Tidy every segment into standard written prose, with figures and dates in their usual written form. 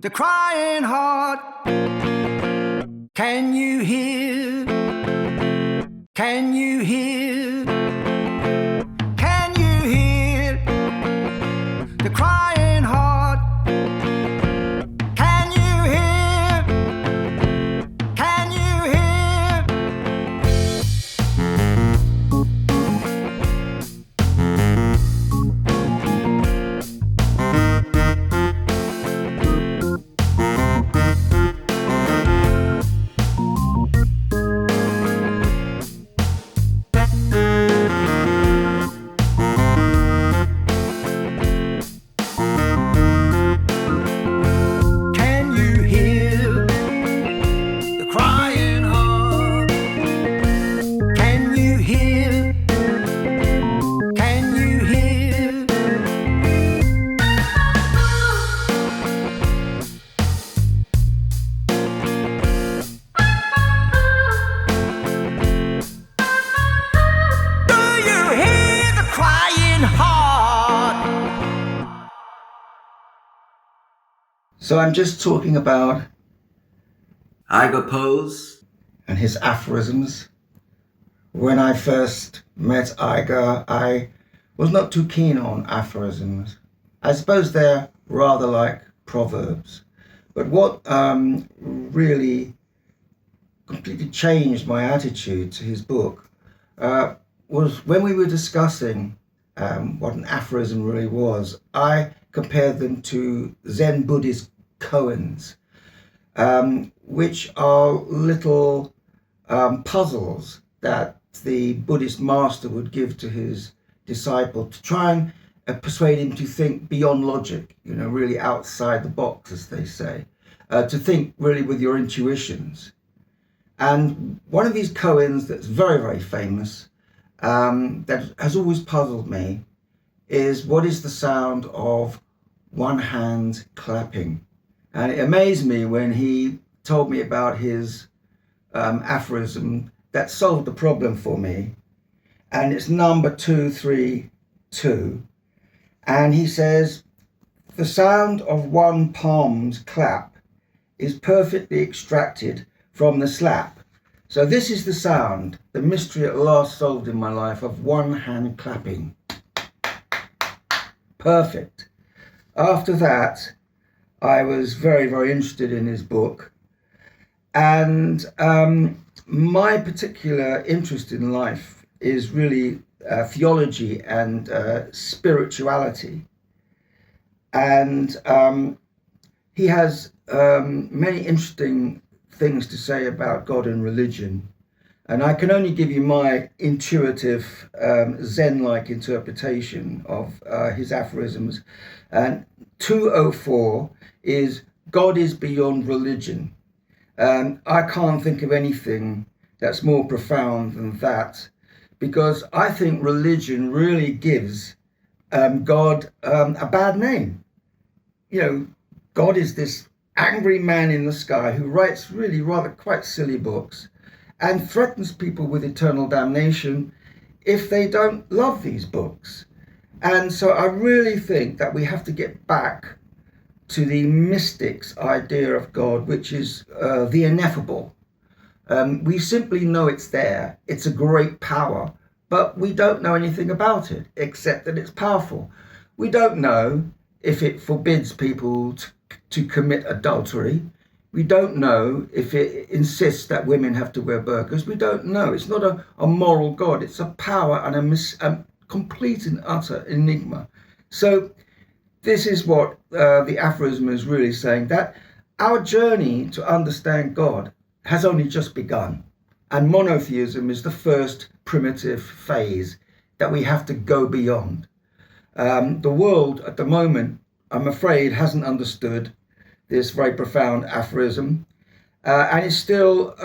the crying heart. Can you hear? Can you hear? Can you hear the crying heart? Can you hear? Can you hear? So I'm just talking about Igor Pose and his aphorisms. When I first met Igor, I was not too keen on aphorisms. I suppose they're rather like proverbs. But what really completely changed my attitude to his book was when we were discussing what an aphorism really was. I compared them to Zen Buddhist koans, which are little puzzles that the Buddhist master would give to his disciple to try and persuade him to think beyond logic, really outside the box, as they say, to think really with your intuitions. And one of these koans that's very, very famous, that has always puzzled me, is what is the sound of one hand clapping? And it amazed me when he told me about his aphorism that solved the problem for me. And it's number 232. And he says, the sound of one palm's clap is perfectly extracted from the slap. So this is the sound, the mystery at last solved in my life, of one hand clapping. Perfect. After that, I was very, very interested in his book. And my particular interest in life is really theology and spirituality. And he has many interesting things to say about God and religion. And I can only give you my intuitive Zen-like interpretation of his aphorisms. And 204 is God is beyond religion. I can't think of anything that's more profound than that, because I think religion really gives God a bad name. God is this angry man in the sky who writes really rather quite silly books and threatens people with eternal damnation if they don't love these books. And so I really think that we have to get back to the mystics' idea of God, which is the ineffable. We simply know it's there. It's a great power, but we don't know anything about it except that it's powerful. We don't know if it forbids people to commit adultery. We don't know if it insists that women have to wear burqas. We don't know. It's not a moral God. It's a power and a complete and utter enigma. So this is what the aphorism is really saying, that our journey to understand God has only just begun. And monotheism is the first primitive phase that we have to go beyond. The world at the moment, I'm afraid, hasn't understood this very profound aphorism, and is still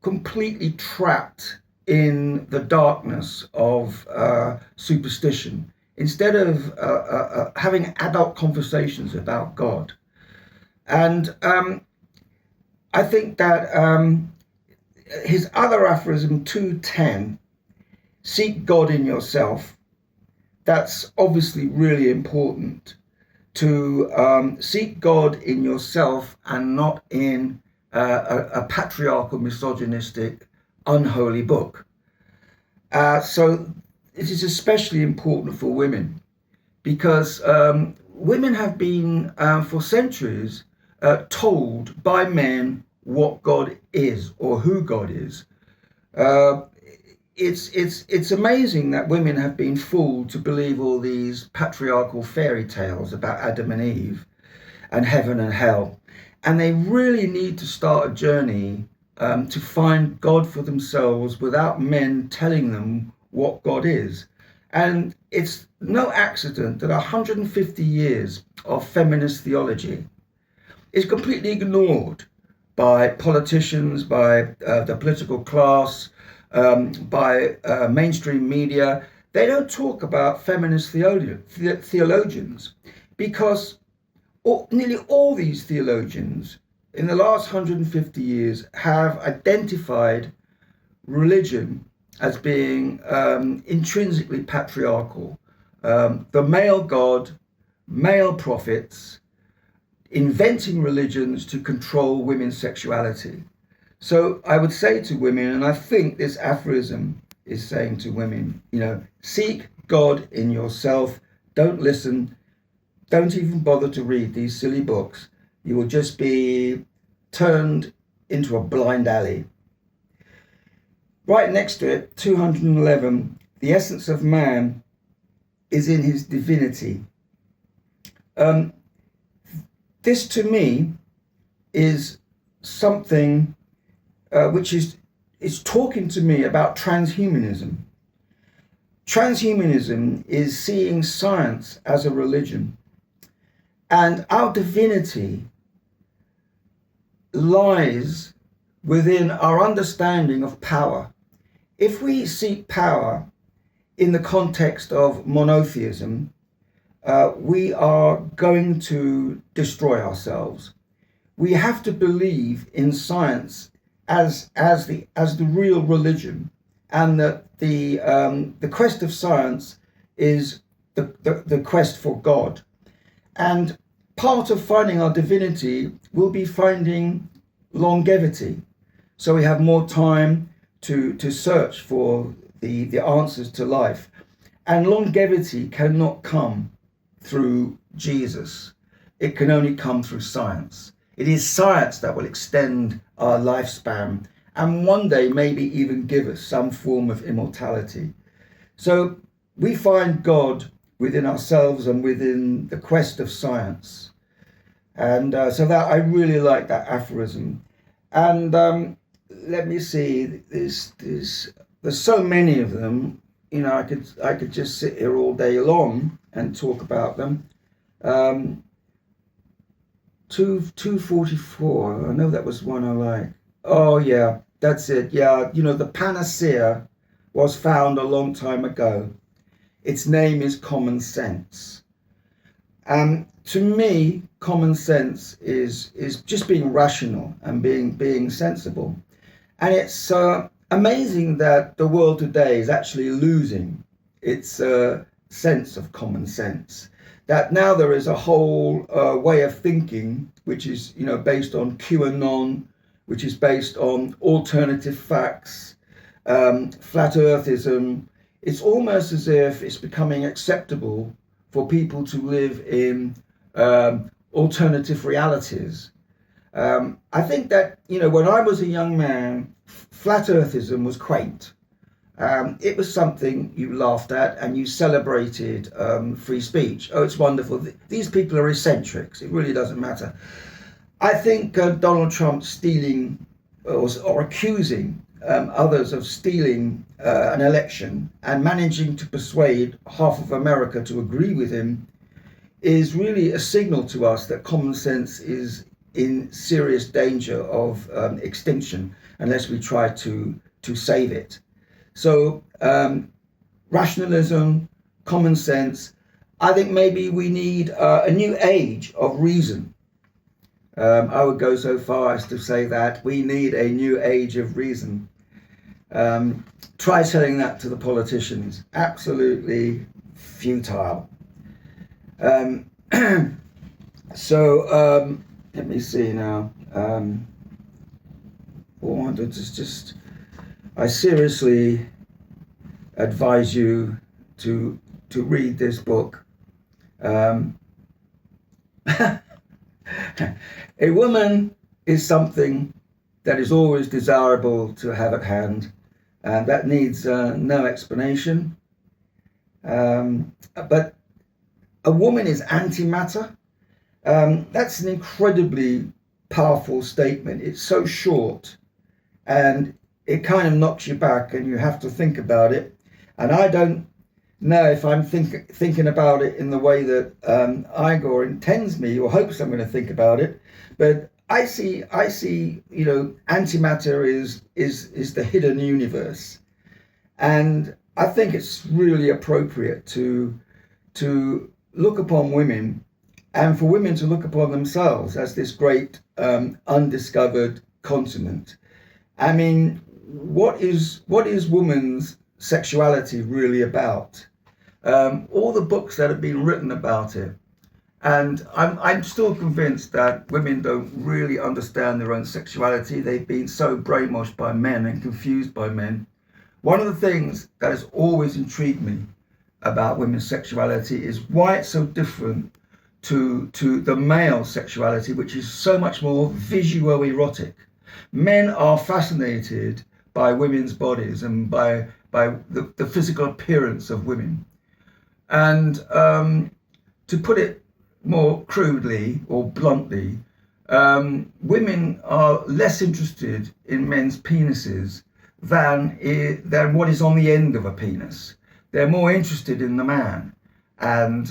completely trapped in the darkness of superstition, instead of having adult conversations about God. And I think that his other aphorism, 210, seek God in yourself, that's obviously really important to seek God in yourself and not in a patriarchal, misogynistic, unholy book. So it is especially important for women because women have been for centuries told by men what God is or who God is. It's amazing that women have been fooled to believe all these patriarchal fairy tales about Adam and Eve and heaven and hell, and they really need to start a journey to find God for themselves without men telling them what God is. And it's no accident that 150 years of feminist theology is completely ignored by politicians, by the political class, by mainstream media. They don't talk about feminist theologians because nearly all these theologians in the last 150 years have identified religion as being intrinsically patriarchal. The male God, male prophets, inventing religions to control women's sexuality. So I would say to women, and I think this aphorism is saying to women, seek God in yourself. Don't listen. Don't even bother to read these silly books. You will just be turned into a blind alley. Right next to it, 211, the essence of man is in his divinity. This to me is something which is talking to me about transhumanism. Transhumanism is seeing science as a religion, and our divinity lies within our understanding of power. If we seek power in the context of monotheism, we are going to destroy ourselves. We have to believe in science as the real religion, and that the quest of science is the quest for God. And part of finding our divinity will be finding longevity. So we have more time to search for the answers to life. And longevity cannot come through Jesus. It can only come through science. It is science that will extend our lifespan and one day maybe even give us some form of immortality. So we find God within ourselves and within the quest of science. And so that I really like that aphorism. And let me see, there's so many of them. I could just sit here all day long and talk about them. 244, I know that was one I like. Oh yeah, that's it. Yeah, the panacea was found a long time ago. Its name is common sense. To me, common sense is just being rational and being sensible. And it's amazing that the world today is actually losing its sense of common sense. That now there is a whole way of thinking which is based on QAnon, which is based on alternative facts, flat earthism. It's almost as if it's becoming acceptable for people to live in alternative realities. I think that when I was a young man, flat earthism was quaint. It was something you laughed at and you celebrated free speech. Oh, it's wonderful. These people are eccentrics. It really doesn't matter. I think Donald Trump stealing or accusing others of stealing an election and managing to persuade half of America to agree with him is really a signal to us that common sense is in serious danger of extinction unless we try to save it. So rationalism, common sense, I think maybe we need a new age of reason. I would go so far as to say that we need a new age of reason. Try telling that to the politicians. Absolutely futile. So let me see now. 400 is just. I seriously advise you to read this book. Um, a woman is something that is always desirable to have at hand, and that needs no explanation. But a woman is antimatter. That's an incredibly powerful statement. It's so short and it kind of knocks you back and you have to think about it. And I don't know if I'm thinking about it in the way that Igor intends me or hopes I'm going to think about it. But I see, antimatter is the hidden universe. And I think it's really appropriate to look upon women and for women to look upon themselves as this great undiscovered continent. I mean, what is woman's sexuality really about? All the books that have been written about it, and I'm still convinced that women don't really understand their own sexuality. They've been so brainwashed by men and confused by men. One of the things that has always intrigued me about women's sexuality is why it's so different to the male sexuality, which is so much more visual erotic. Men are fascinated by women's bodies and by the physical appearance of women. And to put it more crudely or bluntly, women are less interested in men's penises than what is on the end of a penis. They're more interested in the man. And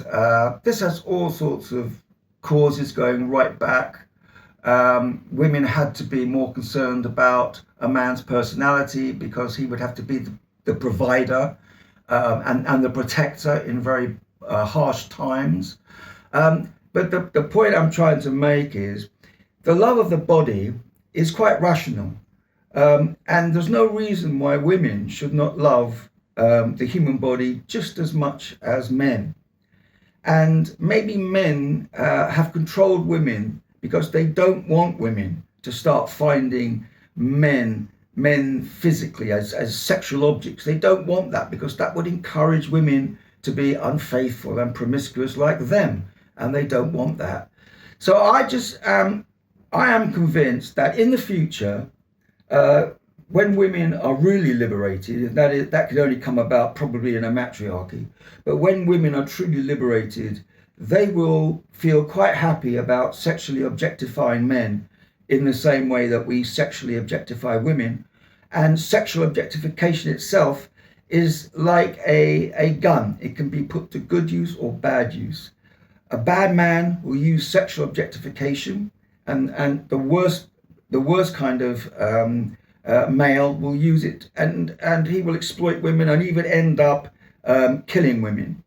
this has all sorts of causes going right back. Women had to be more concerned about a man's personality because he would have to be the provider and the protector in very harsh times. But the point I'm trying to make is the love of the body is quite rational. And there's no reason why women should not love the human body just as much as men. And maybe men have controlled women because they don't want women to start finding men physically as sexual objects. They don't want that because that would encourage women to be unfaithful and promiscuous like them, and they don't want that. So I am convinced that in the future, when women are really liberated, and that could only come about probably in a matriarchy, but when women are truly liberated, they will feel quite happy about sexually objectifying men in the same way that we sexually objectify women. And sexual objectification itself is like a gun. It can be put to good use or bad use. A bad man will use sexual objectification, and the worst kind of male will use it, and he will exploit women and even end up killing women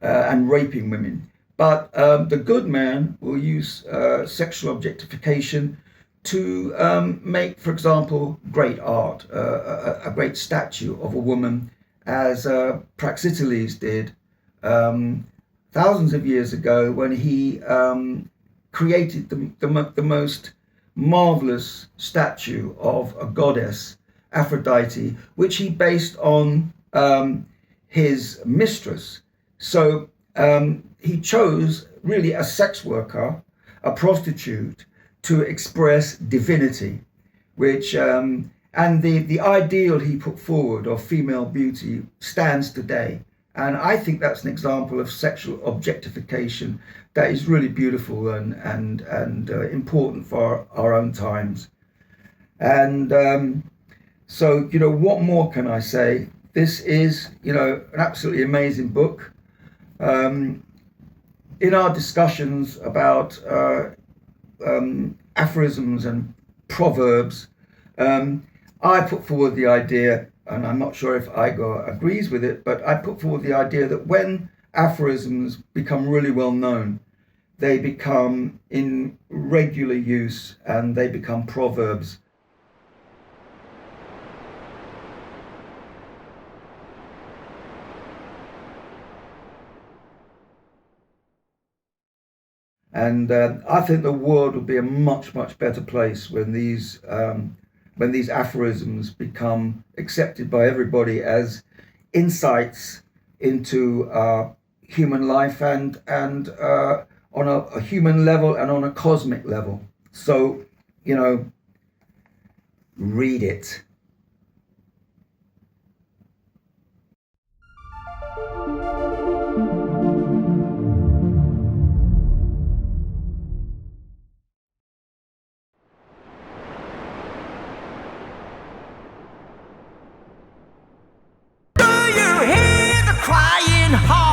and raping women. But the good man will use sexual objectification to make, for example, great art, a great statue of a woman, as Praxiteles did thousands of years ago when he created the most marvelous statue of a goddess, Aphrodite, which he based on his mistress. So he chose really a sex worker, a prostitute, to express divinity, which and the ideal he put forward of female beauty stands today. And I think that's an example of sexual objectification that is really beautiful and important for our own times. And so, what more can I say? This is, an absolutely amazing book. In our discussions about aphorisms and proverbs, I put forward the idea, and I'm not sure if Igor agrees with it, but I put forward the idea that when aphorisms become really well known, they become in regular use and they become proverbs. And I think the world would be a much, much better place when these aphorisms become accepted by everybody as insights into human life and on a human level and on a cosmic level. So, you know, read it. Do you hear the crying heart?